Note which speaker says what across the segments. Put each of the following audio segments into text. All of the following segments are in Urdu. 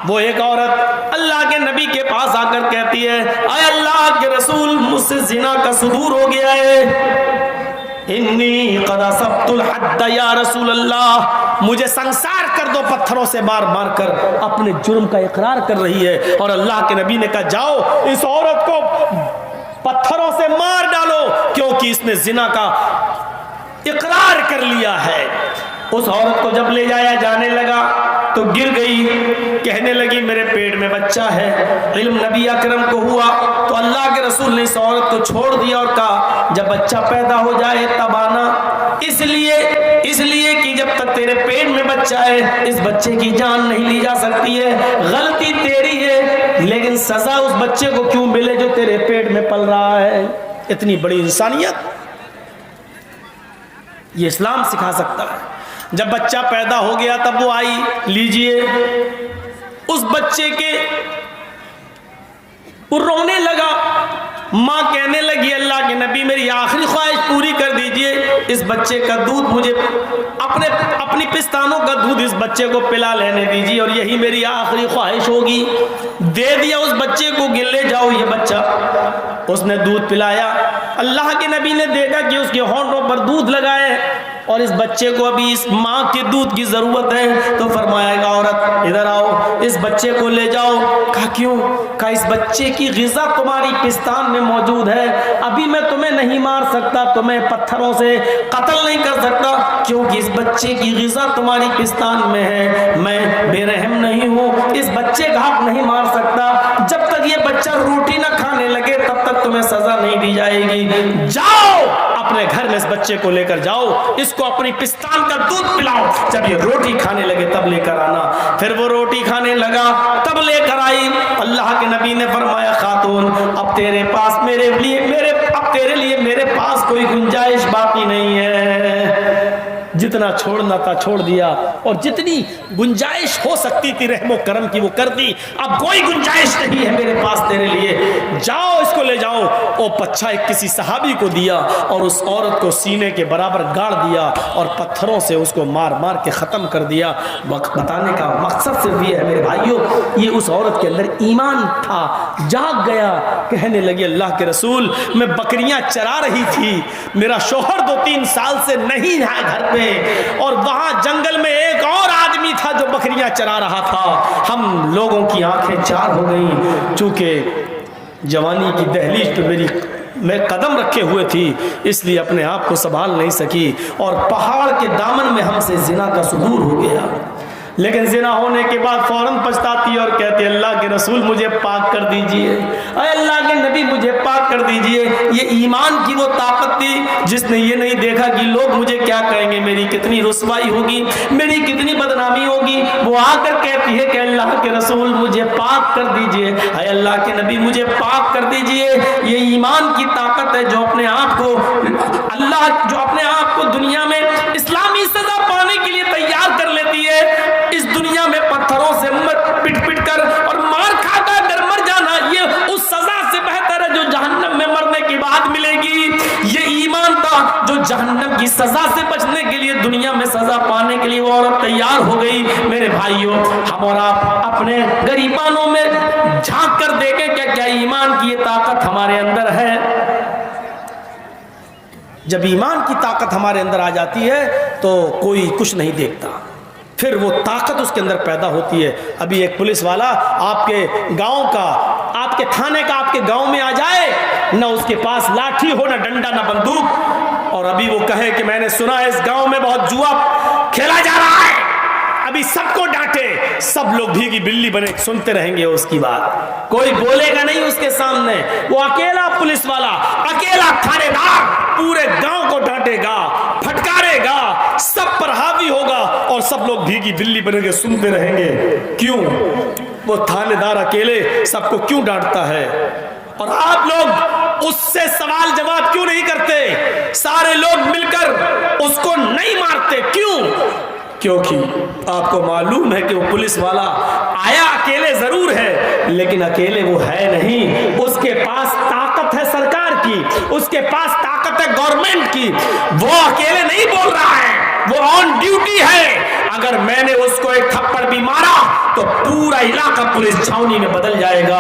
Speaker 1: وہ ایک عورت اللہ کے نبی کے پاس آ کر کہتی ہے اے اللہ کے رسول مجھ سے زنا کا صدور ہو گیا ہے، انی قد اصبت الحد یا رسول اللہ، مجھے سنسار کر دو، پتھروں سے مار مار کر اپنے جرم کا اقرار کر رہی ہے۔ اور اللہ کے نبی نے کہا جاؤ اس عورت کو پتھروں سے مار ڈالو کیونکہ اس نے زنا کا اقرار کر لیا ہے۔ اس عورت کو جب لے جایا جانے لگا تو گر گئی، کہنے لگی میرے پیٹ میں بچہ ہے۔ علم نبی اکرم کو ہوا تو اللہ کے رسول نے اس عورت کو چھوڑ دیا اور کہا جب بچہ پیدا ہو جائے تب آنا، اس لیے کہ جب تک تیرے پیٹ میں بچہ ہے اس بچے کی جان نہیں لی جا سکتی ہے، غلطی تیری ہے لیکن سزا اس بچے کو کیوں ملے جو تیرے پیٹ میں پل رہا ہے۔ اتنی بڑی انسانیت یہ اسلام سکھا سکتا ہے۔ جب بچہ پیدا ہو گیا تب وہ آئی، لیجئے اس بچے کے، وہ رونے لگا، ماں کہنے لگی اللہ کے نبی میری آخری خواہش پوری کر دیجئے، اس بچے کا دودھ مجھے اپنی پستانوں کا دودھ اس بچے کو پلا لینے دیجئے اور یہی میری آخری خواہش ہوگی۔ دے دیا اس بچے کو، گلے جاؤ یہ بچہ۔ اس نے دودھ پلایا، اللہ کے نبی نے دیکھا کہ اس کے ہونٹوں پر دودھ لگائے اور اس بچے کو ابھی اس ماں کے دودھ کی ضرورت ہے، تو فرمایا گا عورت ادھر آؤ اس بچے کو لے جاؤ۔ کہا کیوں؟ کہا اس بچے کی غذا تمہاری پستان میں موجود ہے، ابھی میں تمہیں نہیں مار سکتا، تمہیں پتھروں سے قتل نہیں کر سکتا کیونکہ اس بچے کی غذا تمہاری پستان میں ہے، میں بے رحم نہیں ہوں، اس بچے کا حق نہیں مار سکتا، جب تک یہ بچہ روٹی نہ کھانے لگے تب تک تمہیں سزا نہیں دی جائے گی، جاؤ اپنے گھر میں اس بچے کو لے کر جاؤ، اس کو اپنی پستان کا دودھ پلاؤ، جب یہ روٹی کھانے لگے تب لے کر آنا۔ پھر وہ روٹی کھانے لگا تب لے کر آئی۔ اللہ کے نبی نے فرمایا خاتون اب تیرے لیے میرے پاس کوئی گنجائش باقی نہیں ہے، جتنا چھوڑنا تھا چھوڑ دیا اور جتنی گنجائش ہو سکتی تھی رحم و کرم کی وہ کر دی، اب کوئی گنجائش نہیں ہے میرے پاس تیرے لیے، جاؤ اس کو لے جاؤ۔ وہ بچہ ایک کسی صحابی کو دیا اور اس عورت کو سینے کے برابر گاڑ دیا اور پتھروں سے اس کو مار مار کے ختم کر دیا۔ بتانے کا مقصد صرف یہ ہے میرے بھائیوں، یہ اس عورت کے اندر ایمان تھا، جاگ گیا، کہنے لگی اللہ کے رسول میں بکریاں چرا رہی تھی، میرا شوہر 2-3 سال سے نہیں ہے گھر پہ اور وہاں جنگل میں ایک اور آدمی تھا جو بکریاں چرا رہا تھا، ہم لوگوں کی آنکھیں چار ہو گئیں، چونکہ جوانی کی دہلیز پہ میں قدم رکھے ہوئے تھی اس لیے اپنے آپ کو سنبھال نہیں سکی اور پہاڑ کے دامن میں ہم سے زنا کا صدور ہو گیا۔ لیکن زنا ہونے کے بعد فوراً پچھتاتی اور کہتے اللہ کے رسول مجھے پاک کر دیجئے، اے اللہ کے نبی مجھے پاک کر دیجئے۔ یہ ایمان کی وہ طاقت تھی جس نے یہ نہیں دیکھا کہ لوگ مجھے کیا کہیں گے، میری کتنی رسوائی ہوگی، میری کتنی بدنامی ہوگی، وہ آ کر کہتی ہے کہ اللہ کے رسول مجھے پاک کر دیجئے، اے اللہ کے نبی مجھے پاک کر دیجئے۔ یہ ایمان کی طاقت ہے جو اپنے آپ کو دنیا میں اسلامی سزا پانے کے لیے تیار کر لیتی ہے، اس دنیا میں پتھروں سے پٹ پٹ کر اور مار کھا کر اگر مر جانا یہ اس سزا سے بہتر ہے جو جہنم میں مرنے کے بعد ملے گی۔ یہ ایمان تھا جو جہنم کی سزا سے بچنے کے لیے دنیا میں سزا پانے کے لیے وہ عورت تیار ہو گئی۔ میرے بھائیوں ہم اور آپ اپنے غریبانوں میں جھانک کر دیکھیں کیا ایمان کی یہ طاقت ہمارے اندر ہے۔ جب ایمان کی طاقت ہمارے اندر آ جاتی ہے تو کوئی کچھ نہیں دیکھتا، پھر وہ طاقت اس کے اندر پیدا ہوتی ہے۔ ابھی ایک پولیس والا آپ کے گاؤں کا، آپ کے تھانے کا آپ کے گاؤں میں آ جائے، نہ اس کے پاس لاٹھی ہو، نہ ڈنڈا، نہ بندوق، اور ابھی وہ کہے کہ میں نے سنا ہے اس گاؤں میں بہت جوا کھیلا جا رہا ہے، ابھی سب کو ڈانٹے، سب لوگ بھیگی بلی بنے سنتے رہیں گے اس کی بات، کوئی بولے گا نہیں اس کے سامنے، وہ اکیلا پولیس والا، اکیلا تھانے دار پورے گاؤں کو ڈانٹے گا، پھٹکارے گا، سب پر حاوی ہوگا اور سب لوگ بھیگی بلی بنے کے سنتے رہیں گے۔ کیوں؟ وہ تھانے دار اکیلے سب کو کیوں ڈانٹتا ہے؟ اور آپ لوگ اس سے سوال جواب کیوں نہیں کرتے؟ سارے لوگ مل کر اس کو نہیں مارتے، کیوں؟ کیونکہ آپ کو معلوم ہے کہ وہ پولیس والا آیا اکیلے ضرور ہے لیکن اکیلے وہ ہے نہیں، اس کے پاس طاقت ہے سرکار کی، اس کے پاس طاقت ہے گورنمنٹ کی، وہ اکیلے نہیں بول رہا ہے، وہ آن ڈیوٹی ہے. اگر میں نے اس کو ایک تھپڑ بھی مارا تو پورا علاقہ پولیس چھاونی میں بدل جائے گا.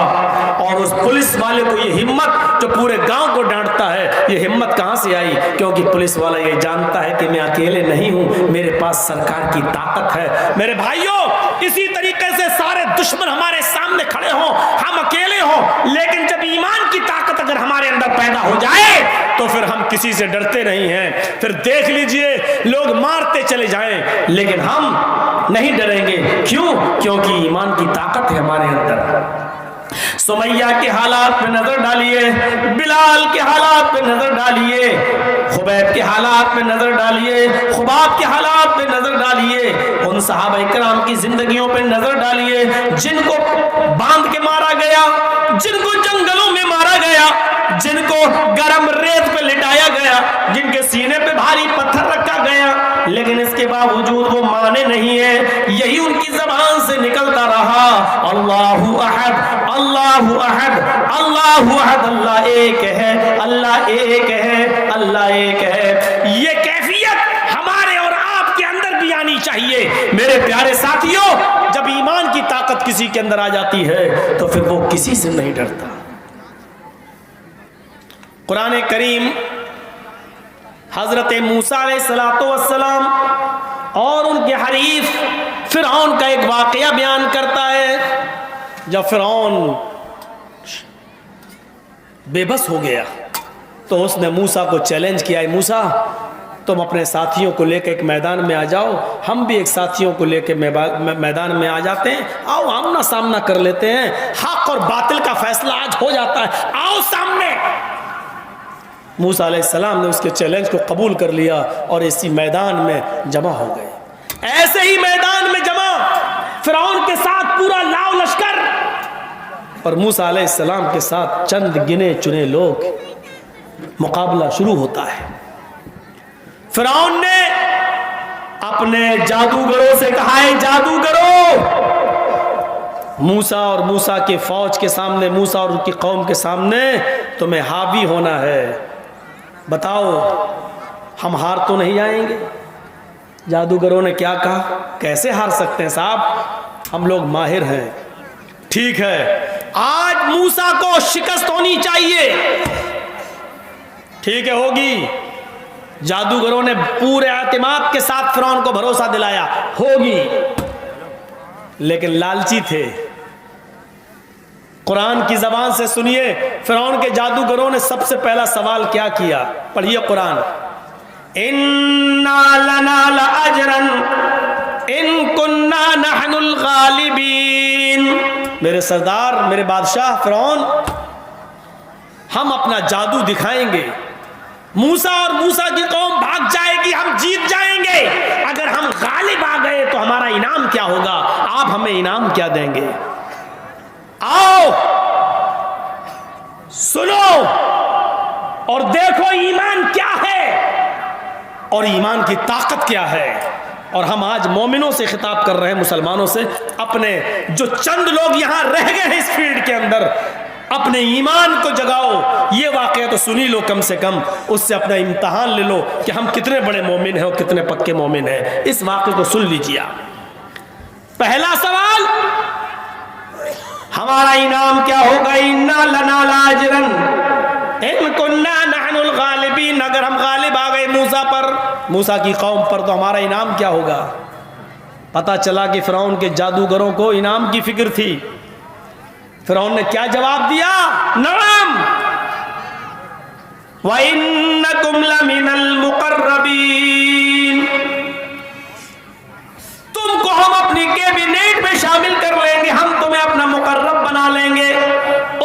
Speaker 1: اور اس پولیس والے کو یہ ہمت جو پورے گاؤں کو ڈانٹتا ہے, یہ ہمت کہاں سے آئی؟ کیونکہ پولیس والا یہ جانتا ہے کہ میں اکیلے نہیں ہوں, میرے پاس سرکار کی طاقت ہے. میرے بھائیوں, اسی طریقے سے سارے دشمن ہمارے سامنے کھڑے ہوں, ہم اکیلے ہوں, لیکن جب ایمان کی طاقت اگر ہمارے اندر پیدا ہو جائے تو پھر ہم کسی سے ڈرتے نہیں ہیں. پھر دیکھ لیجئے لوگ مارتے چلے جائیں لیکن ہم نہیں ڈریں گے. کیوں؟ کیونکہ ایمان کی طاقت ہے ہمارے اندر. سمیہ کے حالات پہ نظر ڈالیے, بلال کے حالات پہ نظر ڈالیے, خبیب کے حالات پہ نظر ڈالیے, خباب کے حالات پہ نظر ڈالیے, ان صحابہ کرام کی زندگیوں پہ نظر ڈالیے جن کو باندھ کے مارا گیا, جن کو جنگلوں میں مارا گیا, جن کو گرم ریت پہ لٹایا گیا, جن کے سینے پہ بھاری پتھر رکھا گیا, لیکن اس کے باوجود وہ مانے نہیں ہیں. یہی ان کی زبان سے نکلتا رہا, اللہ احد اللہ احد اللہ احد, اللہ ایک ہے, اللہ ایک ہے, اللہ ایک ہے. یہ کیفیت ہمارے اور آپ کے اندر بھی آنی چاہیے. میرے پیارے ساتھیوں, جب ایمان کی طاقت کسی کے اندر آ جاتی ہے تو پھر وہ کسی سے نہیں ڈرتا. قرآن کریم حضرت موسیٰ علیہ السلام اور ان کے حریف فرعون کا ایک واقعہ بیان کرتا ہے. جب فرعون بے بس ہو گیا تو اس نے موسیٰ کو چیلنج کیا, موسیٰ تم اپنے ساتھیوں کو لے کے ایک میدان میں آ جاؤ, ہم بھی ایک ساتھیوں کو لے کے میدان میں آ جاتے ہیں, آؤ آمنا سامنا کر لیتے ہیں, حق اور باطل کا فیصلہ آج ہو جاتا ہے, آؤ سامنے. موسیٰ علیہ السلام نے اس کے چیلنج کو قبول کر لیا اور اسی میدان میں جمع ہو گئے. ایسے ہی میدان میں جمع فرعون کے ساتھ پورا لاؤ لشکر اور موسیٰ علیہ السلام کے ساتھ چند گنے چنے لوگ. مقابلہ شروع ہوتا ہے. فرعون نے اپنے جادوگروں سے کہا ہے, جادوگروں, موسیٰ اور موسیٰ کے فوج کے سامنے, موسیٰ اور ان کی قوم کے سامنے تمہیں حاوی ہونا ہے. بتاؤ ہم ہار تو نہیں جائیں گے؟ جادوگروں نے کیا کہا, کیسے ہار سکتے ہیں صاحب, ہم لوگ ماہر ہیں. ٹھیک ہے, آج موسیٰ کو شکست ہونی چاہیے. ٹھیک ہے, ہوگی. جادوگروں نے پورے اعتماد کے ساتھ فرعون کو بھروسہ دلایا, ہوگی, لیکن لالچی تھے. قرآن کی زبان سے سنیے فرعون کے جادوگروں نے سب سے پہلا سوال کیا کیا, پڑھیے قرآن. اِنَّا لَنَا لَأَجْرًا إِن كُنَّا نَحْنُ الْغَالِبِينَ. میرے سردار, میرے بادشاہ فرعون, ہم اپنا جادو دکھائیں گے, موسیٰ اور موسیٰ کی قوم بھاگ جائے گی, ہم جیت جائیں گے. اگر ہم غالب آ گئے تو ہمارا انعام کیا ہوگا, آپ ہمیں انعام کیا دیں گے؟ آؤ سنو اور دیکھو ایمان کیا ہے اور ایمان کی طاقت کیا ہے. اور ہم آج مومنوں سے خطاب کر رہے ہیں, مسلمانوں سے. اپنے جو چند لوگ یہاں رہ گئے ہیں اس فیلڈ کے اندر, اپنے ایمان کو جگاؤ. یہ واقعہ تو سنی لو, کم سے کم اس سے اپنا امتحان لے لو کہ ہم کتنے بڑے مومن ہیں اور کتنے پکے مومن ہیں. اس واقعے کو سن لیجیے. پہلا سوال, ہمارا انعام کیا ہوگا؟ اِنَّا لَنَا لَأَجْرًا إِن كُنَّا نَحْنُ الْغَالِبِينَ. اگر ہم غالب آ گئے موسیٰ پر, موسیٰ کی قوم پر, تو ہمارا انعام کیا ہوگا؟ پتہ چلا کہ فرعون کے جادوگروں کو انعام کی فکر تھی. فرعون نے کیا جواب دیا؟ نعم وَإِنَّكُمْ لَمِنَ الْمُقَرَّبِينَ. تم کو ہم اپنی کیبنیٹ میں شامل کر لیں گے, ہم تمہیں اپنا مقرب بنا لیں گے,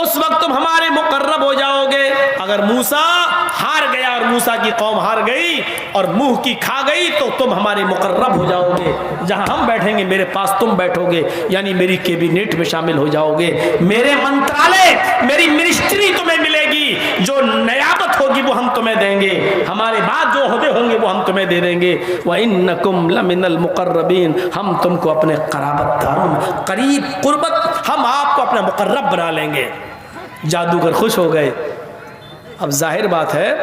Speaker 1: اس وقت تم ہمارے مقرب ہو جاؤ گے. اگر موسیٰ ہار گیا اور موسیٰ کی قوم ہار گئی اور منہ کی کھا گئی تو تم ہمارے مقرب ہو جاؤ گے. جہاں ہم بیٹھیں گے میرے پاس تم بیٹھو گے, یعنی میری کیبنیٹ میں شامل ہو جاؤ گے. میرے منترالے, میری منسٹری تمہیں ملے گی, جو نیابت ہوگی وہ ہم تمہیں دیں گے, ہمارے بعد جو عہدے ہوں گے وہ ہم تمہیں دے دیں گے. وَإِنَّكُمْ لَمِنَ الْمُقَرَّبِينَ. ہم تم کو اپنے قرابت داروں میں, قریب قربت, ہم آپ کو اپنا مقرب بنا لیں گے. جادوگر خوش ہو گئے. اب ظاہر بات ہے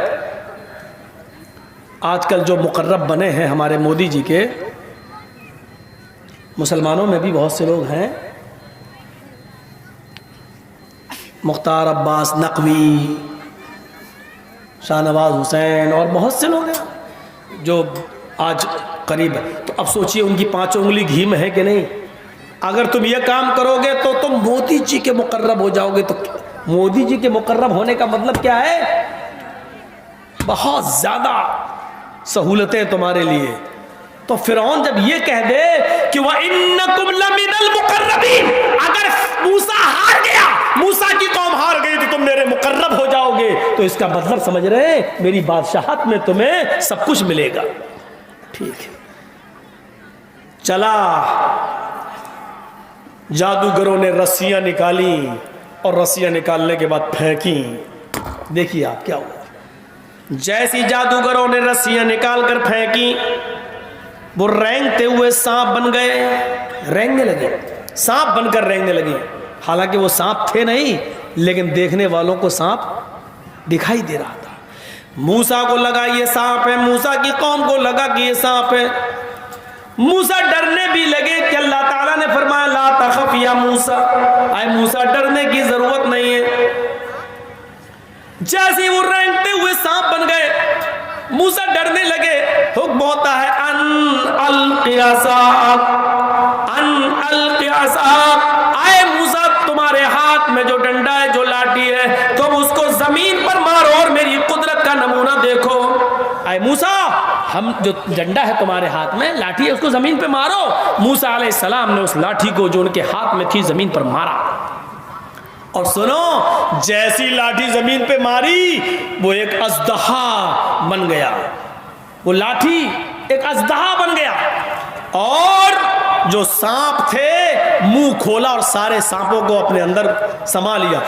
Speaker 1: آج کل جو مقرب بنے ہیں ہمارے مودی جی کے، مسلمانوں میں بھی بہت سے لوگ ہیں، مختار عباس نقوی، شاہ نواز حسین اور بہت سے لوگ ہیں جو آج قریب ہے. تو اب سوچئے ان کی 5 انگلی گھی میں ہے کہ نہیں. اگر تم یہ کام کرو گے تو تم مودی جی کے مقرب ہو جاؤ گے. تو مودی جی کے مقرب ہونے کا مطلب کیا ہے؟ بہت زیادہ سہولتیں تمہارے لیے. تو فرعون جب یہ کہہ دے کہ وَإِنَّكُمْ لَمِنَ الْمُقَرَّبِينَ، اگر موسیٰ ہار گیا، موسیٰ کی قوم ہار گئی تو تم میرے مقرب ہو جاؤ گے، تو اس کا مطلب سمجھ رہے ہیں میری بادشاہت میں تمہیں سب کچھ ملے گا. ٹھیک ہے. چلا جادوگروں نے رسیاں نکالی اور رسیاں نکالنے کے بعد پھینکی. دیکھیے آپ کیا ہوا. جیسی جادوگروں نے رسیاں نکال کر پھینکی، وہ رینگتے ہوئے سانپ بن گئے، رینگنے لگے، سانپ بن کر رینگنے لگے. حالانکہ وہ سانپ تھے نہیں، لیکن دیکھنے والوں کو سانپ دکھائی دے رہا تھا. موسیٰ کو لگا یہ سانپ ہے، موسیٰ کی قوم کو لگا کہ یہ سانپ ہے. موسیٰ ڈرنے بھی لگے کہ اللہ تعالیٰ نے فرمایا لا تخف یا موسیٰ، اے موسیٰ ڈرنے کی ضرورت نہیں ہے. جیسے وہ رینگتے ہوئے سانپ بن گئے، موسیٰ ڈرنے لگے. حکم ہوتا ہے ان القی عصاک، ان القی عصاک، اے موسیٰ تمہارے ہاتھ میں جو ڈنڈا ہے، جو لاٹھی ہے، تم اس کو زمین پر مارو اور میری قدرت کا نمونہ دیکھو. اے موسیٰ ہم جو ڈنڈا ہے تمہارے ہاتھ میں، لاٹھی ہے، اس کو زمین پہ مارو. موسیٰ علیہ السلام نے اس لاٹھی کو جو ان کے ہاتھ میں تھی زمین پر مارا. اور سنو، جیسی لاٹھی زمین پہ ماری وہ ایک اژدہا بن گیا. وہ لاٹھی ایک اژدہا بن گیا اور جو سانپ تھے منہ کھولا اور سارے سانپوں کو اپنے اندر سما لیا،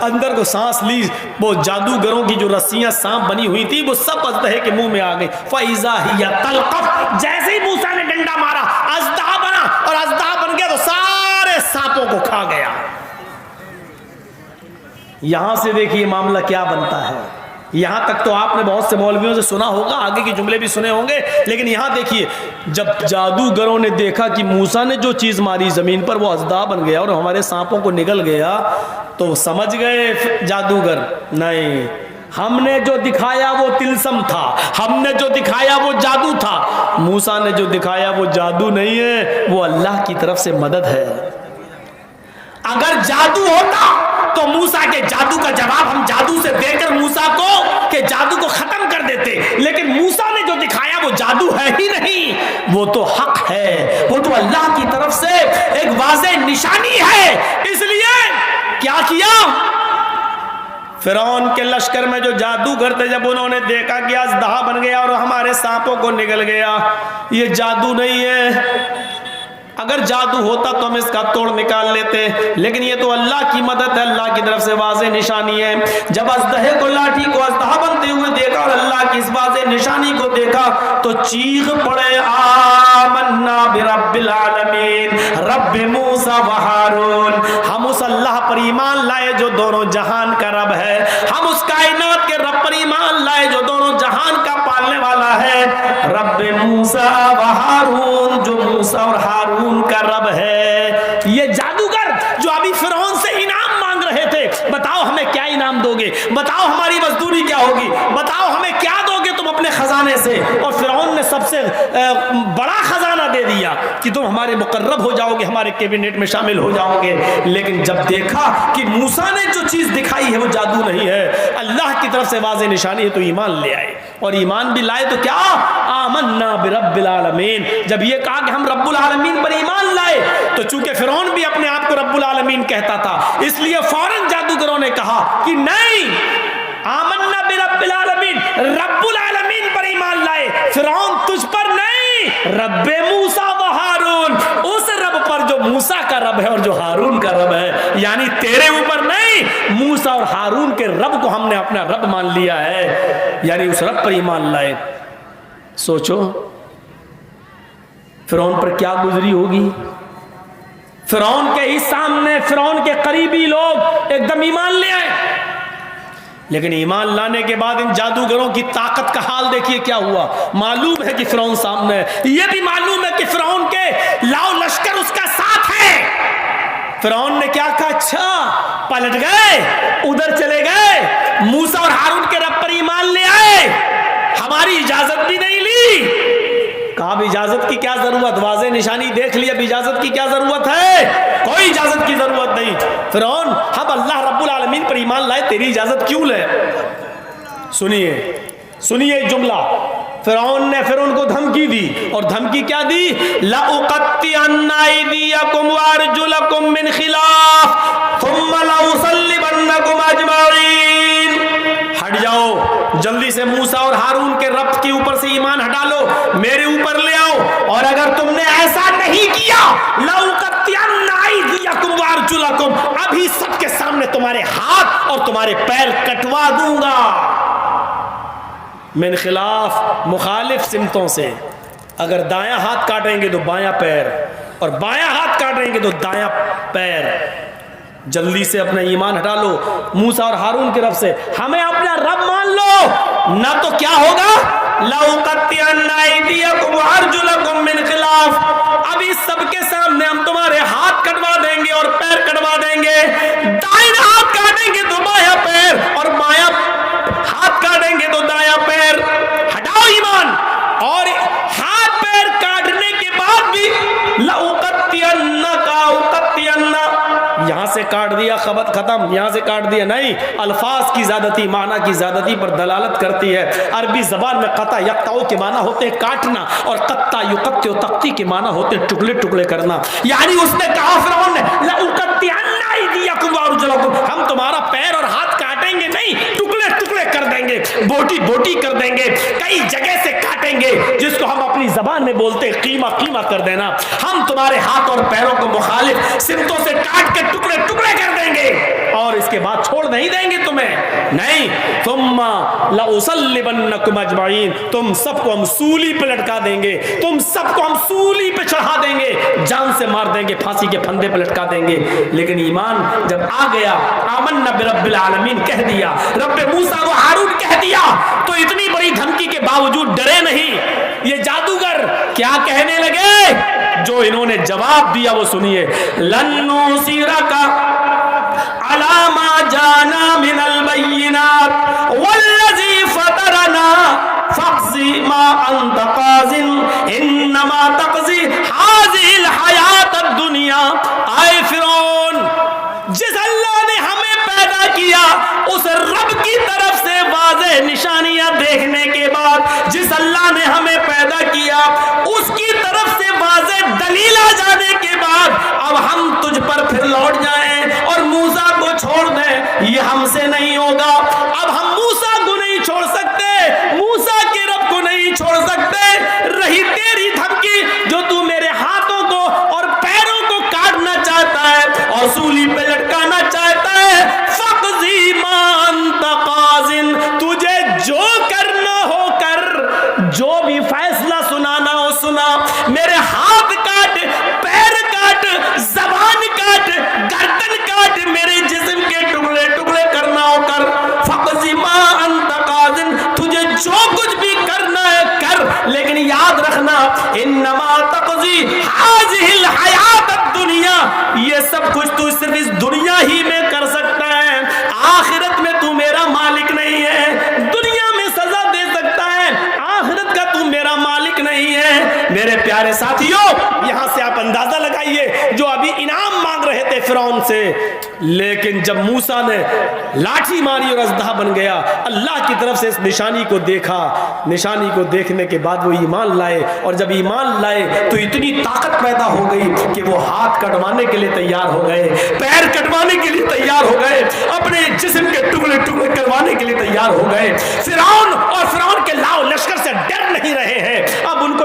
Speaker 1: اندر کو سانس لی. وہ جادوگروں کی جو رسیاں سانپ بنی ہوئی تھی وہ سب اژدہے کے منہ میں آ گئی. فَإِذَا هِيَ تَلْقَفُ، جیسے ہی موسیٰ نے ڈنڈا مارا اژدہا بنا، اور اژدہا بن گیا تو سارے سانپوں کو کھا گیا. یہاں سے دیکھیے معاملہ کیا بنتا ہے. یہاں تک تو آپ نے بہت سے مولویوں سے سنا ہوگا، آگے کے جملے بھی سنے ہوں گے، لیکن یہاں دیکھیے جب جادوگروں نے دیکھا کہ موسیٰ نے جو چیز ماری زمین پر وہ اژدہا بن گیا اور ہمارے سانپوں کو نگل گیا، تو سمجھ گئے جادوگر نہیں، ہم نے جو دکھایا وہ تلسم تھا، ہم نے جو دکھایا وہ جادو تھا. موسیٰ نے جو دکھایا وہ جادو نہیں ہے، وہ اللہ کی طرف سے مدد ہے. اگر جادو ہوتا تو موسیٰ کے جادو کا جواب ہم جادو سے دے کر موسیٰ کو کہ جادو کو ختم کر دیتے، لیکن موسیٰ نے جو دکھایا وہ جادو ہے ہی نہیں، وہ تو حق ہے، وہ تو اللہ کی طرف سے ایک واضح نشانی ہے. اس لیے کیا کیا فرعون کے لشکر میں جو جادوگر تھے، جب انہوں نے دیکھا کہ اژدہا بن گیا اور ہمارے سانپوں کو نگل گیا، یہ جادو نہیں ہے. اگر جادو ہوتا تو ہم اس کا توڑ نکال لیتے، لیکن یہ تو اللہ کی مدد ہے، اللہ کی طرف سے واضح نشانی ہے. جب اژدہے کو لاٹھی کو اژدہا بنتے ہوئے دیکھا اور اللہ کی اس واضح نشانی کو دیکھا تو چیخ پڑے آمنا برب العالمین رب موسیٰ و ہارون. ہم اس اللہ پر ایمان لائے جو دونوں جہان کا رب ہے، ہم اس کائنات کے رب پر ایمان لائے جو دونوں جہان کا پالنے والا ہے، رب موسیٰ و ہارون، جو موسیٰ اور ہارون کا رب ہے. یہ جادوگر جو ابھی فرعون سے انعام مانگ رہے تھے، بتاؤ ہمیں کیا انعام دو گے، بتاؤ ہماری مزدوری کیا ہوگی، بتاؤ ہمیں کیا دو گے تم اپنے خزانے سے. اور فرعون نے سب سے بڑا خزانہ دے دیا کہ تم ہمارے مقرب ہو جاؤ گے، ہمارے کیبنٹ میں شامل ہو جاؤ گے. لیکن جب دیکھا کہ موسیٰ نے جو چیز دکھائی ہے وہ جادو نہیں ہے، اللہ کی طرف سے واضح نشانی ہے، تو ایمان لے آئے. اور ایمان بھی لائے تو کیا آمنا برب العالمین. جب یہ کہا کہ ہم رب العالمین پر ایمان لائے تو چونکہ فرعون بھی اپنے آپ کو رب العالمین کہتا تھا، اس لیے فوراً جادوگروں نے کہا کہ نہیں، آمنا برب العالمین، رب العالمین پر ایمان لائے، فرعون تجھ پر نہیں، رب موسیٰ و ہارون، اس رب پر جو موسیٰ کا رب ہے اور جو ہارون کا رب ہے، یعنی تیرے اوپر نہیں، موسیٰ اور ہارون کے رب کو ہم نے اپنا رب مان لیا ہے، یعنی اس رب پر ایمان لائے. سوچو فرعون پر کیا گزری ہوگی. فرعون کے ہی سامنے فرعون کے قریبی لوگ ایک دم ایمان لے آئے. لیکن ایمان لانے کے بعد ان جادوگروں کی طاقت کا حال دیکھیے کیا ہوا. معلوم ہے کہ فرعون سامنے ہے, یہ بھی معلوم ہے کہ فرعون کے لاؤ لشکر اس کا ساتھ ہے. فرعون نے کیا کہا, اچھا پلٹ گئے, ادھر چلے گئے, موسیٰ اور ہارون کے رب پر ایمان لے آئے, ہماری اجازت بھی نہیں لی. کہا اب اجازت کی کیا ضرورت, واضح نشانی دیکھ لی, اب اجازت کی کیا ضرورت ہے, کوئی اجازت کی ضرورت نہیں. فرعون ہم اللہ رب العالمین پر ایمان لائے, تیری اجازت کیوں لے. سنیے جملہ, فرعون نے پھر ان کو دھمکی دی, اور دھمکی کیا دی, لَأُقَطِّعَنَّ أَيْدِيَكُمْ وَأَرْجُلَكُمْ مِنْ خِلَافٍ ثُمَّ لَأُصَلِّبَنَّكُمْ أَجْمَعِينَ. ہٹ جاؤ جلدی سے, موسیٰ اور ہارون کے رب کے اوپر سے ایمان ہٹا لو, میرے اوپر لے آؤ, اور اگر تم نے ایسا نہیں کیا لَأُقَطِّعَنَّ أَيْدِيَكُمْ وَأَرْجُلَكُمْ, ابھی سب کے سامنے تمہارے ہاتھ اور تمہارے پیر کٹوا دوں گا. من خلاف, مخالف سمتوں سے. اگر دایاں ہاتھ کاٹیں گے تو بایاں پیر, اور بایاں ہاتھ کاٹیں گے تو دایاں پیر. جلدی سے اپنا ایمان ہٹا لو موسیٰ اور ہارون کی طرف سے, ہمیں اپنا رب مان لو, نہ تو کیا ہوگا, لَأُقَطِّعَنَّ أَيْدِيَكُمْ وَأَرْجُلَكُمْ مِنْ خِلَافٍ, ابھی سب کے سامنے ہم تمہارے ہاتھ کٹوا دیں گے اور پیر کٹوا دیں گے. دائیں ہاتھ کاٹیں گے تو بایاں پیر, اور بایاں ہاتھ کاٹیں گے تو دایاں پیر. ہٹاؤ ایمان. اور ہاتھ پیر کاٹنے کے بعد بھی یہاں سے کاٹ دیا خبر ختم, یہاں سے کاٹ دیا نہیں. الفاظ کی زیادتی معنی کی زیادتی پر دلالت کرتی ہے. عربی زبان میں قطع یقطع کے معنی ہوتے ہیں کاٹنا, اور قطع یقطع تقطیع کے معنی ہوتے ہیں ٹکڑے ٹکڑے کرنا. یعنی اس نے کہا فرعون نے, لَأُقَطِّعَنَّ أَيْدِيَكُمْ وَأَرْجُلَكُمْ, ہم تمہارا پیر اور ہاتھ کاٹیں گے نہیں, ٹکڑے ٹکڑے کر دیں گے, بوٹی بوٹی کر دیں گے, کئی جگہ سے کاٹیں گے, جس کو ہم اپنی زبان میں بولتے ہیں قیمہ قیمہ کر دینا. ہم تمہارے ہاتھ اور پیروں کو مخالف سمتوں سے کاٹ کے ٹکڑے ٹکڑے کر دیں گے, اور اس کے بعد چھوڑ نہیں دیں گے تمہیں, نہیں. ثم لأصلبنکم اجمعین, تم سب کو ہم سولی پہ لٹکا دیں گے, تم سب کو ہم سولی پہ چڑھا دیں گے, جان سے مار دیں گے, پھانسی کے پھندے پہ لٹکا دیں گے. لیکن ایمان جب آ گیا, آمنا برب العالمین کہہ دیا, رب موسیٰ و ہارون کہہ دیا, تو اتنی بڑی دھمکی کے باوجود ڈرے نہیں. یہ جادوگر کیا کہنے لگے, جو انہوں نے جواب دیا وہ سنیے, لن نُصِرَكَ عَلَى مَا جَاءَنَا مِنَ الْبَيِّنَاتِ وَالَّذِي فَطَرَنَا فَاقْضِ مَا أَنْتَ قَاضٍ إِنَّمَا تَقْضِي هَٰذِهِ الْحَيَاةَ الدُّنْيَا. اے فرعون, جس اللہ نے ہمیں پیدا کیا اس رب کی طرف سے واضح نشانیاں دیکھنے کے بعد, جس اللہ نے ہمیں پیدا کیا اس کی طرف سے واضح دلیل آ جانے کے بعد, اب ہم تجھ پر پھر لوٹ جائیں اور موسیٰ کو چھوڑ دیں, یہ ہم سے نہیں ہوگا. اب ہم موسیٰ کو نہیں چھوڑ سکتے, موسیٰ کے رب کو نہیں چھوڑ سکتے. رہی تیری دھمکی جو تو میرے ہاتھوں کو اور پیروں کو کاٹنا چاہتا ہے اور سولی پہ لٹکانا چاہتا ہے, فَقْضِ مَا أَنْتَ قَاضٍ, تجھے جو کرنا ہو کر, جو بھی فیصلہ سنانا ہو سنا. میرے ہاتھ کاٹ, پیر کاٹ, زبان کاٹ, گردن کاٹ, میرے جسم کے ٹکڑے ٹکڑے کرنا ہو کر. فَقْضِ مَا أَنْتَ قَاضٍ, تجھے جو کچھ بھی کرنا ہے کر, لیکن یاد رکھنا, إِنَّمَا تَقْضِي هَٰذِهِ الْحَيَاةَ الدُّنْيَا, یہ سب کچھ تو صرف اس دنیا ہی میں کر سکتا ہے, آخرت میں تو میرا مالک نہیں ہے. دنیا میں سزا دے سکتا ہے, آخرت کا تو میرا مالک نہیں ہے. میرے پیارے ساتھیوں, یہاں سے آپ اندازہ لگائیے, جو ابھی انعام مانگ رہے تھے فرعون سے, لیکن جب موسیٰ نے لاٹھی ماری اور اژدہا بن گیا, اللہ کی طرف سے اس نشانی کو دیکھا, نشانی کو دیکھنے کے بعد وہ ایمان لائے, اور جب ایمان لائے تو اتنی طاقت پیدا ہو گئی کہ وہ ہاتھ کٹوانے کے لیے تیار ہو گئے, پیر کٹوانے کے لیے تیار ہو گئے, اپنے جسم کے ٹکڑے ٹکڑے کروانے کے لیے تیار ہو گئے. فرعون اور فرعون کے لاؤ لشکر سے ڈر نہیں رہے ہیں, اب ان کو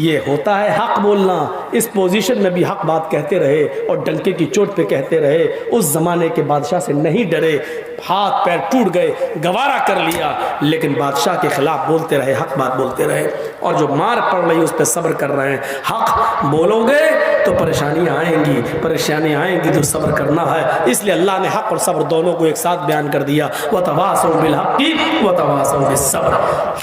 Speaker 1: یہ ہوتا ہے حق بولنا. اس پوزیشن میں بھی حق بات کہتے رہے اور ڈنکے کی چوٹ پہ کہتے رہے. اس زمانے کے بادشاہ سے نہیں ڈرے, ہاتھ پیر ٹوٹ گئے, گوارا کر لیا, لیکن بادشاہ کے خلاف بولتے رہے, حق بات بولتے رہے. اور جو مار پڑ رہی اس پہ صبر کر رہے ہیں. حق بولو گے تو پریشانیاں آئیں گی, پریشانیاں آئیں گی تو صبر کرنا ہے. اس لیے اللہ نے حق اور صبر دونوں کو ایک ساتھ بیان کر دیا. وَتَوَاصَوْا بِالْحَقِّ وَتَوَاصَوْا بِالصَّبْرِ.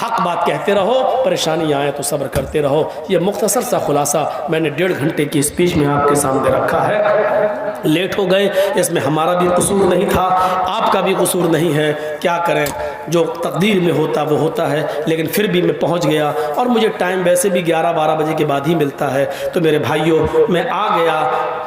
Speaker 1: حق بات کہتے رہو, پریشانی آئے تو صبر کرتے رہو. یہ مختصر سا خلاصہ میں نے 1.5 گھنٹے کی اسپیچ میں آپ کے سامنے رکھا ہے. لیٹ ہو گئے, اس میں ہمارا بھی قصور نہیں تھا, آپ کا بھی قصور نہیں ہے. کیا کریں, جو تقدیر میں ہوتا وہ ہوتا ہے. لیکن پھر بھی میں پہنچ گیا, اور مجھے ٹائم ویسے بھی 11-12 بجے کے بعد ہی ملتا ہے. تو میرے بھائیوں, میں آ گیا,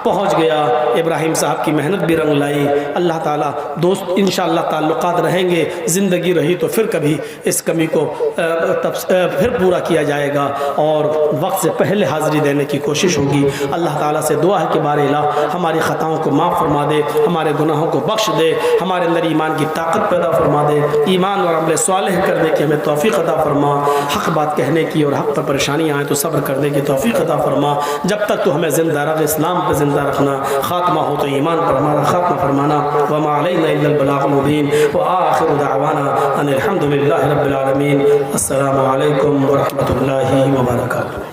Speaker 1: پہنچ گیا. ابراہیم صاحب کی محنت بھی رنگ لائی. اللہ تعالیٰ دوست انشاءاللہ تعلقات رہیں گے, زندگی رہی تو پھر کبھی اس کمی کو پھر پورا کیا جائے گا, اور وقت سے پہلے حاضری دینے کی کوشش ہوگی. اللہ تعالیٰ سے دعا ہے کہ بار الہ ہماری خطاؤں کو معاف فرما دے, ہمارے گناہوں کو بخش دے, ہمارے اندر ایمان کی طاقت پیدا فرما دے, ایمان اور عمل صالح کرنے کی ہمیں توفیق عطا فرما. حق بات کہنے کی اور حق پر پریشانی آئے تو صبر کرنے کی توفیق عطا فرما. جب تک تو ہمیں زندہ رکھ, اسلام پہ زندہ رکھنا, خاتمہ ہو تو ایمان پر ہمارا خاتمہ فرمانا. وما علینا الا البلاغ المبین, وآخر دعوانا ان الحمد للہ رب العالمین. السلام علیکم ورحمۃ اللہ وبرکاتہ.